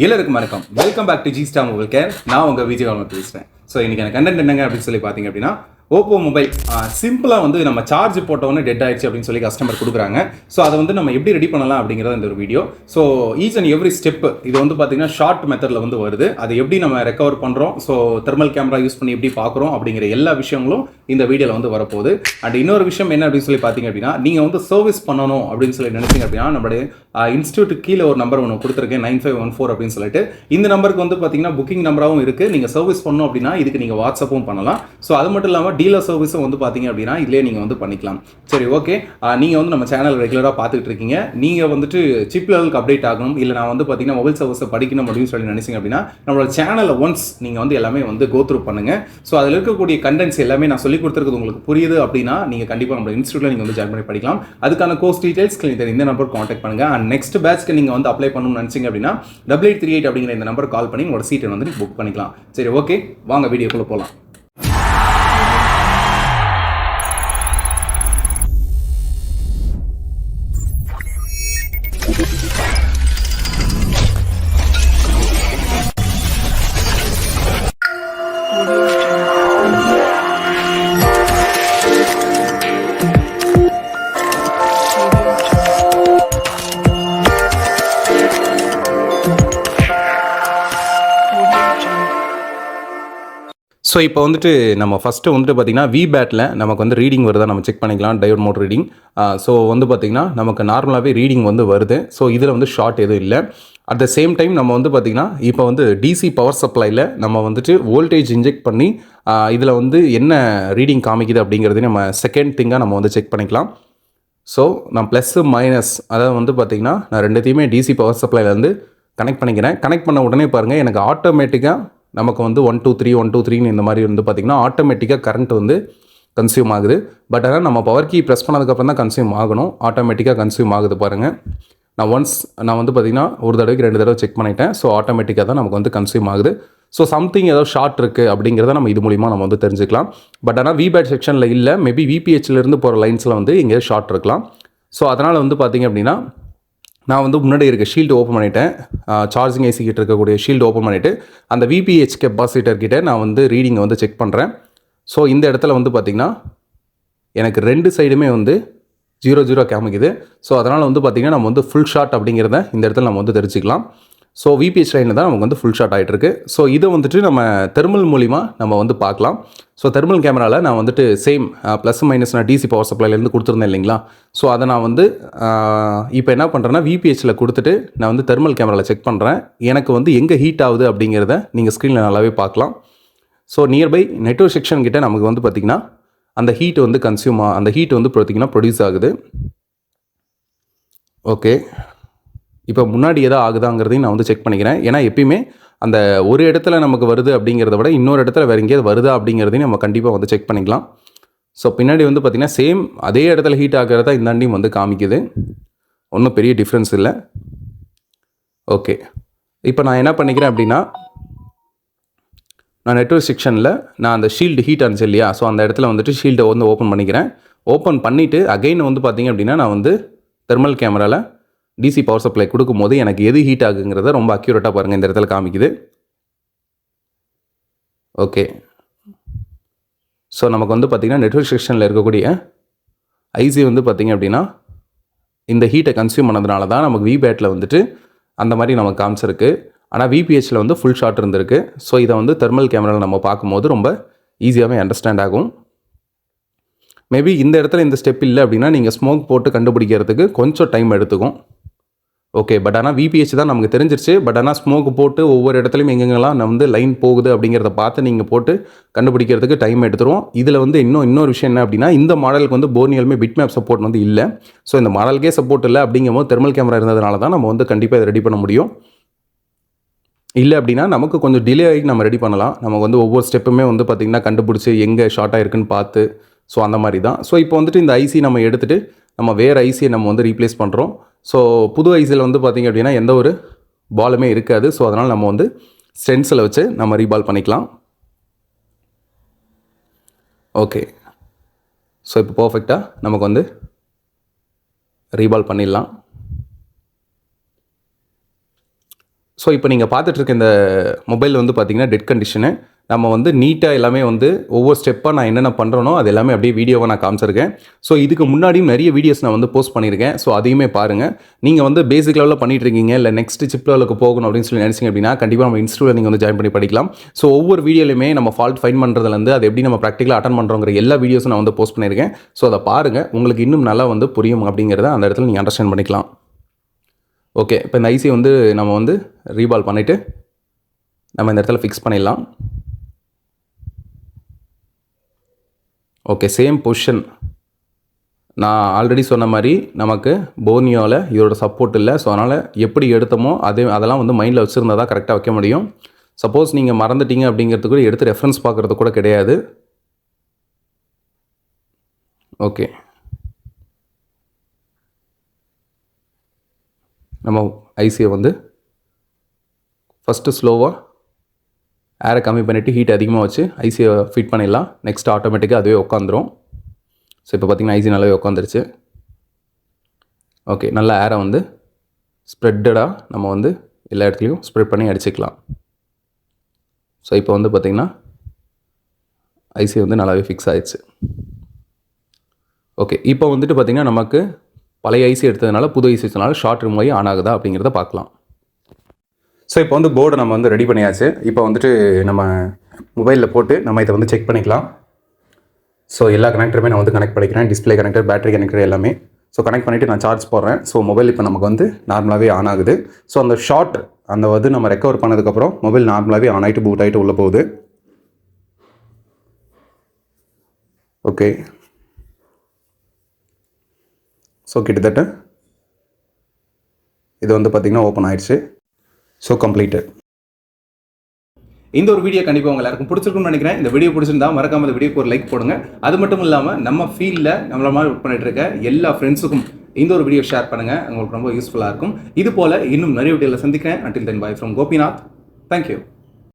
எல்லாருக்கும் வணக்கம். Welcome back to G Star mobile care. நான் உங்கள் விஜயகாமன் பேசுகிறேன். ஸோ இன்றைக்கி எனக்கு கண்டென்ட் என்னங்க அப்படின்னு சொல்லி பார்த்தீங்க அப்படின்னா, ஓப்போ மொபைல் சிம்பிளாக வந்து நம்ம சார்ஜ் போட்டோன்னே டெட் ஆயிடுச்சு அப்படின்னு சொல்லி கஸ்டமர் கொடுக்குறாங்க. ஸோ அதை வந்து நம்ம எப்படி ரெடி பண்ணலாம் அப்படிங்கிறத இந்த ஒரு video. So each and every step இது வந்து பார்த்தீங்கன்னா ஷார்ட் மெத்தடில் வந்து வருது. அது எப்படி நம்ம ரெக்கவர் பண்ணுறோம், ஸோ தெர்மல் கேமரா யூஸ் பண்ணி எப்படி பார்க்குறோம் அப்படிங்கிற எல்லா விஷயங்களும் இந்த வீடியோவில் வந்து வரப்போகுது. அண்ட் இன்னொரு விஷயம் என்ன அப்படின்னு சொல்லி பார்த்தீங்க அப்படின்னா, நீங்கள் வந்து சர்வீஸ் பண்ணணும் அப்படின்னு சொல்லி நினைச்சீங்க அப்படின்னா, நம்மளுடைய இன்ஸ்டியூட்டுக்கு கீழே ஒரு நம்பர் ஒன்று கொடுத்துருக்கேன் 9514 அப்படின்னு சொல்லிட்டு. இந்த நம்பருக்கு வந்து பார்த்தீங்கன்னா புக்கிங் நம்பராகவும் இருக்குது. நீங்கள் சர்வீஸ் பண்ணணும் அப்படின்னா இதுக்கு நீங்கள் வாட்ஸ்அப்பும் பண்ணலாம். ஸோ அது மட்டும் இல்லாமல் டீலர் சர்வீஸும் வந்து பார்த்தீங்க அப்படின்னா இதிலே நீங்கள் வந்து பண்ணிக்கலாம். சரி, ஓகே. நீங்கள் வந்து நம்ம சேனல் ரெகுலராக பார்த்துட்டு இருக்கீங்க. நீங்கள் வந்துட்டு சிப் லெவலுக்கு அப்டேட் ஆகணும், இல்லை நான் வந்து பார்த்தீங்கன்னா மொபைல் சர்வீஸை படிக்கணும் அப்படின்னு சொல்லி நினைச்சிங்க அப்படின்னா நம்மளோட சேனலை ஒன்ஸ் நீங்கள் வந்து எல்லாமே வந்து கோ த்ரூ பண்ணுங்கள். ஸோ அதில் இருக்கக்கூடிய கண்டென்ட்ஸ் எல்லாமே நான் சொல்லி கொடுத்துருக்குது உங்களுக்கு புரியுது அப்படின்னா நீங்கள் கண்டிப்பாக நம்ம இன்ஸ்டியூட்டில் நீங்கள் வந்து ஜாயின் பண்ணி படிக்கலாம். அதுக்கான கோர்ஸ் டீடைல்ஸ் இந்த நம்பர் கான்டாக்ட் பண்ணுங்கள். அண்ட் நெக்ஸ்ட் பேட்ச்க்கு நீங்கள் வந்து அப்ளை பண்ணணும்னு நினச்சிங்க அப்படின்னா 8838 அப்படிங்கிற இந்த நம்பர் கால் பண்ணி உங்களோட சீட்டை வந்து புக் பண்ணிக்கலாம். சரி, ஓகே, வாங்க வீடியோக்குள்ளே போகலாம். ஸோ இப்போ வந்துட்டு நம்ம ஃபஸ்ட்டு வந்துட்டு பார்த்திங்கன்னா விபேட்டில் நமக்கு வந்து ரீடிங் வருதா நம்ம செக் பண்ணிக்கலாம். Diode mode reading. ஸோ வந்து பார்த்திங்கன்னா நமக்கு நார்மலாகவே ரீடிங் வந்து வருது. ஸோ இதில் வந்து ஷார்ட் எதுவும் இல்லை. அட் த சேம் டைம் நம்ம வந்து பார்த்திங்கன்னா இப்போ வந்து டிசி பவர் சப்ளையில் நம்ம வந்துட்டு வோல்டேஜ் இன்ஜெக்ட் பண்ணி இதில் வந்து என்ன ரீடிங் காமிக்குது அப்படிங்கிறதையும் நம்ம செகண்ட் திங்காக நம்ம வந்து செக் பண்ணிக்கலாம். ஸோ நான் ப்ளஸ்ஸு மைனஸ் அதாவது வந்து பார்த்திங்கன்னா நான் ரெண்டுத்தையுமே டிசி பவர் சப்ளைலேருந்து கனெக்ட் பண்ணிக்கிறேன். கனெக்ட் பண்ண உடனே பாருங்கள் எனக்கு ஆட்டோமேட்டிக்காக நமக்கு வந்து 123 123 இந்த மாதிரி வந்து பார்த்திங்கன்னா ஆட்டோமேட்டிக்காக கரண்ட் வந்து கன்சியூம் ஆகுது. பட் ஆனால் நம்ம பவர் கீ ப்ரெஸ் பண்ணதுக்கப்புறம் தான் கன்சியூம் ஆகணும். ஆட்டோமேட்டிக்காக கன்சியூம் ஆகுது பாருங்கள். நான் வந்து பார்த்திங்கன்னா ஒரு தடவைக்கு 2 தடவை செக் பண்ணிட்டேன். ஸோ ஆட்டோமேட்டிக்காக தான் நமக்கு வந்து கன்சியூம் ஆகுது. ஸோ சம்திங் ஏதோ ஷார்ட் இருக்குது அப்படிங்கிறத நம்ம இது மூலிமா நம்ம வந்து தெரிஞ்சுக்கலாம். பட் ஆனால் விபேட் செக்ஷனில் இல்லை, மேபி விபிஹெச்லேருந்து போகிற லைன்ஸில் வந்து எங்கேயாவது ஷார்ட் இருக்கலாம். ஸோ அதனால் வந்து பார்த்திங்க அப்படின்னா நான் வந்து முன்னாடி இருக்க ஷீல்டு ஓப்பன் பண்ணிவிட்டேன். சார்ஜிங் ஐசி கிட்ட இருக்கக்கூடிய ஷீல்டு ஓப்பன் பண்ணிவிட்டு அந்த விபிஹெச் கெப்பாசிட்டர் கிட்டே நான் வந்து ரீடிங்கை வந்து செக் பண்ணுறேன். ஸோ இந்த இடத்துல வந்து பார்த்திங்கன்னா எனக்கு 2 சைடுமே வந்து 00 காமிக்குது. ஸோ அதனால் வந்து பார்த்திங்கன்னா நம்ம வந்து ஃபுல் ஷாட் அப்படிங்கிறத இந்த இடத்துல நம்ம வந்து தெரிஞ்சுக்கலாம். ஸோ விபிஹெச் லைனில் தான் நமக்கு வந்து ஃபுல் ஷாட் ஆகிட்டுருக்கு. ஸோ இதை வந்துட்டு நம்ம தெர்மல் மூலிமா நம்ம வந்து பார்க்கலாம். ஸோ தெர்மல் கேமராவில் நான் வந்துட்டு சேம் ப்ளஸ் மைனஸ் நான் டிசி பவர் சப்ளைலேருந்து கொடுத்துருந்தேன் இல்லைங்களா. ஸோ அதை நான் வந்து இப்போ என்ன பண்ணுறேன்னா விபிஹெச்சில் கொடுத்துட்டு நான் வந்து தெர்மல் கேமராவில் செக் பண்ணுறேன். எனக்கு வந்து எங்கே ஹீட் ஆகுது அப்படிங்கிறத நீங்கள் ஸ்க்ரீனில் நல்லாவே பார்க்கலாம். ஸோ நியர்பை நெட்வொர்க் செக்ஷன் கிட்டே நமக்கு வந்து பார்த்திங்கன்னா அந்த ஹீட் வந்து அந்த ஹீட் வந்து பார்த்திங்கன்னா ப்ரொடியூஸ் ஆகுது. ஓகே, இப்போ முன்னாடி எதாவது ஆகுதாங்கிறதையும் நான் வந்து செக் பண்ணிக்கிறேன். ஏன்னா எப்பயுமே அந்த ஒரு இடத்துல நமக்கு வருது அப்படிங்கிறத விட இன்னொரு இடத்துல வேறு எங்கேயாவது வருதா அப்படிங்கிறதையும் நம்ம கண்டிப்பாக வந்து செக் பண்ணிக்கலாம். ஸோ பின்னாடி வந்து பார்த்திங்கன்னா சேம் அதே இடத்துல ஹீட் ஆகிறதா இந்தாண்டியும் வந்து காமிக்குது. ஒன்றும் பெரிய டிஃப்ரென்ஸ் இல்லை. ஓகே, இப்போ நான் என்ன பண்ணிக்கிறேன் அப்படின்னா நான் நெட்வொர்க் செக்ஷனில் நான் அந்த ஷீல்டு ஹீட் ஆனிச்சு இல்லையா. ஸோ அந்த இடத்துல வந்துட்டு ஷீல்டை வந்து ஓப்பன் பண்ணிக்கிறேன். ஓப்பன் பண்ணிவிட்டு அகைன் வந்து பார்த்திங்க அப்படின்னா நான் வந்து தெர்மல் கேமராவில் டிசி பவர் சப்ளை கொடுக்கும்போது எனக்கு எது ஹீட் ஆகுங்கிறத ரொம்ப அக்யூரேட்டாக பாருங்கள் இந்த இடத்துல காமிக்குது. ஓகே, ஸோ நமக்கு வந்து பார்த்திங்கன்னா நெட்வொர்க் செக்ஷனில் இருக்கக்கூடிய ஐசி வந்து பார்த்திங்க அப்படின்னா இந்த ஹீட்டை கன்சியூம் பண்ணதுனால தான் நமக்கு விபேட்டில் வந்துட்டு அந்த மாதிரி நமக்கு காமிச்சிருக்கு. ஆனால் விபிஹெச்சில் வந்து ஃபுல் ஷாட் இருந்திருக்கு. ஸோ இதை வந்து தெர்மல் கேமராவில் நம்ம பார்க்கும்போது ரொம்ப ஈஸியாகவே அண்டர்ஸ்டாண்ட் ஆகும். மேபி இந்த இடத்துல இந்த ஸ்டெப் இல்லை அப்படின்னா நீங்கள் ஸ்மோக் போட்டு கண்டுபிடிக்கிறதுக்கு கொஞ்சம் டைம் எடுத்துக்கும். ஓகே, பட் ஆனால் விபிஹெச் தான் நமக்கு தெரிஞ்சிருச்சு. பட் ஆனால் ஸ்மோக் போட்டு ஒவ்வொரு இடத்துலையும் எங்கெங்கெல்லாம் நம்ம வந்து லைன் போகுது அப்படிங்கிறத பார்த்து நீங்கள் போட்டு கண்டுபிடிக்கிறதுக்கு டைம் எடுத்துரும். இதில் வந்து இன்னொரு விஷயம் என்ன அப்படின்னா இந்த மாடலுக்கு வந்து போர்னியலுமே பிட் மேப் சப்போர்ட் வந்து இல்லை. ஸோ இந்த மாடலுக்கே சப்போர்ட் இல்லை அப்படிங்கும்போது தெர்மல் கேமரா இருந்ததுனால தான் நம்ம வந்து கண்டிப்பாக இதை ரெடி பண்ண முடியும். இல்லை அப்படின்னா நமக்கு கொஞ்சம் டிலே ஆகி நம்ம ரெடி பண்ணலாம். நமக்கு வந்து ஒவ்வொரு ஸ்டெப்புமே வந்து பார்த்திங்கன்னா கண்டுபிடிச்சி எங்கே ஷார்ட் ஆகிருக்குன்னு பார்த்து ஸோ அந்த மாதிரி தான். ஸோ இப்போ வந்துட்டு இந்த ஐசி நம்ம எடுத்துகிட்டு நம்ம வேறு ஐசியை நம்ம வந்து ரீப்ளேஸ் பண்ணுறோம். ஸோ புது ஐசியில் வந்து பார்த்திங்க அப்படின்னா எந்த ஒரு பாலுமே இருக்காது. ஸோ அதனால் நம்ம வந்து ஸ்டென்சில் வச்சு நம்ம ரீபால் பண்ணிக்கலாம். ஓகே, ஸோ இப்போ பர்ஃபெக்டாக நமக்கு வந்து ரீபால் பண்ணிடலாம். ஸோ இப்போ நீங்கள் பார்த்துட்டு இருக்க இந்த மொபைல் வந்து பார்த்தீங்கன்னா டெட் கண்டிஷனு. நம்ம வந்து நீட்டாக எல்லாமே வந்து ஒவ்வொரு ஸ்டெப்பாக நான் என்னென்ன பண்ணுறனோ அது எல்லாமே அப்படியே வீடியோவாக நான் காமிச்சிருக்கேன். ஸோ இதுக்கு முன்னாடியும் நிறைய வீடியோஸ் நான் வந்து போஸ்ட் பண்ணியிருக்கேன். ஸோ அதையுமே பாருங்கள். நீங்கள் வந்து பேசிக் லெவலில் பண்ணிட்டு இருக்கீங்க, இல்லை நெக்ஸ்ட் சிப் லெவலுக்கு போகணும் அப்படின்னு சொல்லி நினைச்சிங்க அப்படின்னா கண்டிப்பாக நம்ம இன்ஸ்டியூட்டில் நீங்கள் வந்து ஜாயின் பண்ணி படிக்கலாம். ஸோ ஒவ்வொரு வீடியோலையுமே நம்ம ஃபால்ட் ஃபைண்ட் பண்ணுறதுலேருந்து அது எப்படி நம்ம ப்ராக்டிக்கலாக அட்டன் பண்ணுறோங்கிற எல்லா வீடியோஸும் நான் வந்து போஸ்ட் பண்ணியிருக்கேன். ஸோ அதை பாருங்கள், உங்களுக்கு இன்னும் நல்லா வந்து புரியும் அப்படிங்கிறத அந்த இடத்துல நீங்கள் அண்டர்ஸ்டாண்ட் பண்ணிக்கலாம். ஓகே, இப்போ இந்த ஐசியை வந்து நம்ம வந்து ரீபால் பண்ணிவிட்டு நம்ம இந்த இடத்துல ஃபிக்ஸ் பண்ணிடலாம். Okay, same position. நான் ஆல்ரெடி சொன்ன மாதிரி நமக்கு போர்னியோவில் இதோட சப்போர்ட் இல்லை. ஸோ அதனால் எப்படி எடுத்தோமோ அதெல்லாம் வந்து மைண்டில் வச்சுருந்தா தான் கரெக்டாக வைக்க முடியும். சப்போஸ் நீங்கள் மறந்துட்டீங்க அப்படிங்கிறது கூட எடுத்து ரெஃபரன்ஸ் பார்க்குறது கூட கிடையாது. ஓகே, நம்ம ஐசியை வந்து ஃபஸ்ட்டு ஸ்லோவாக ஏரை கம்மி பண்ணிவிட்டு ஹீட் அதிகமாக வச்சு ஐசியை ஃபிட் பண்ணிடலாம். நெக்ஸ்ட் ஆட்டோமேட்டிக்காக அதுவே உட்காந்துரும். ஸோ இப்போ பார்த்திங்கன்னா ஐசி நல்லாவே உட்காந்துருச்சு. ஓகே, நல்லா ஏரை வந்து ஸ்ப்ரெட்டடாக நம்ம வந்து எல்லா இடத்துலையும் ஸ்ப்ரெட் பண்ணி அடிச்சுக்கலாம். ஸோ இப்போ வந்து பார்த்திங்கன்னா ஐசி வந்து நல்லாவே ஃபிக்ஸ் ஆகிடுச்சு. ஓகே, இப்போ வந்துட்டு பார்த்திங்கன்னா நமக்கு பழைய ஐசி எடுத்ததுனால புது ஐசி எடுத்ததுனால ஷார்ட் ரிமூவ் ஆகி ஆன் ஆகுதா அப்படிங்கிறத பார்க்கலாம். ஸோ இப்போ வந்து போர்டை நம்ம வந்து ரெடி பண்ணியாச்சு. இப்போ வந்துட்டு நம்ம மொபைலில் போட்டு நம்ம இதை வந்து செக் பண்ணிக்கலாம். ஸோ எல்லா கனெக்டருமே நான் வந்து கனெக்ட் பண்ணிக்கிறேன். டிஸ்பிளே கனெக்டர், பேட்டரி கனெக்டர் எல்லாமே. ஸோ கனெக்ட் பண்ணிவிட்டு நான் சார்ஜ் போடுறேன். ஸோ மொபைல் இப்போ நமக்கு வந்து நார்மலாகவே ஆன் ஆகுது. ஸோ அந்த ஷார்ட் அந்த வந்து நம்ம ரெக்கவர் பண்ணதுக்கப்புறம் மொபைல் நார்மலாகவே ஆன் ஆகிட்டு பூட் ஆகிட்டு உள்ளே போகுது. ஓகே, ஸோ கிட்டத்தட்ட இது வந்து பார்த்திங்கன்னா ஓப்பன் ஆயிடுச்சு. So completed. இந்த ஒரு வீடியோ கண்டிப்பாக உங்கள் எல்லாருக்கும் பிடிச்சிருக்குன்னு நினைக்கிறேன். இந்த வீடியோ பிடிச்சிருந்தா மறக்காம இந்த வீடியோக்கு ஒரு லைக் போடுங்க. அது மட்டும் இல்லாமல் நம்ம ஃபீல்டில் நம்மள மாதிரி ஒர்க் பண்ணிட்டு இருக்க எல்லா ஃப்ரெண்ட்ஸுக்கும் இந்த ஒரு வீடியோ ஷேர் பண்ணுங்கள். உங்களுக்கு ரொம்ப யூஸ்ஃபுல்லாக இருக்கும். இது போல் இன்னும் நிறைய வீடியோவில் சந்திக்கிறேன். Until then, bye from Gopinath. Thank you.